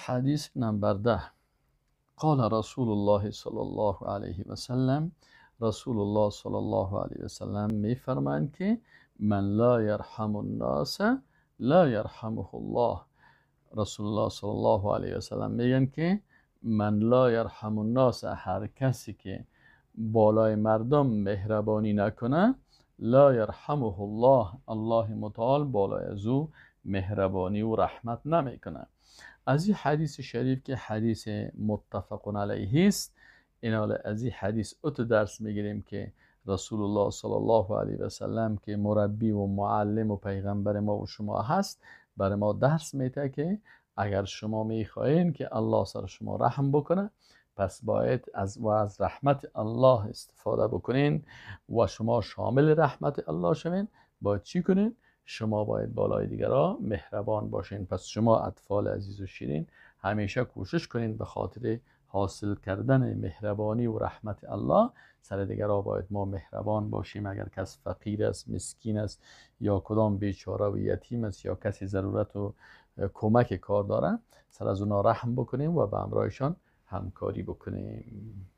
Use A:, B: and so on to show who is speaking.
A: حديث نمبر 10. قال رسول الله صلى الله عليه وسلم، رسول الله صلى الله عليه وسلم میفرمایند که من لا يرحم الناس لا يرحمه الله. رسول الله صلی الله علیه و سلم میگن که من لا يرحم الناس، هر کسی که بالای مردم مهربانی نکنه، لا يرحمه الله، الله متعال بالای از او مهربانی و رحمت نمیکنه. از این حدیث شریف که حدیث متفق علیه است، از این حدیث ات درس میگیریم که رسول الله صلی الله علیه و سلم که مربی و معلم و پیغمبر ما و شما هست، برای ما درس میده که اگر شما میخواین که الله سر شما رحم بکنه، پس باید از رحمت الله استفاده بکنین و شما شامل رحمت الله شوین. باید چی کنین؟ شما باید بالای دیگران مهربان باشین. پس شما اطفال عزیز و شیرین همیشه کوشش کنین به خاطر حاصل کردن مهربانی و رحمت الله سر دیگران باید ما مهربان باشیم. اگر کس فقیر است، مسکین است، یا کدام بیچاره و یتیم است، یا کسی ضرورت و کمک کار داره، سر از اونا رحم بکنیم و به همراهشان همکاری بکنیم.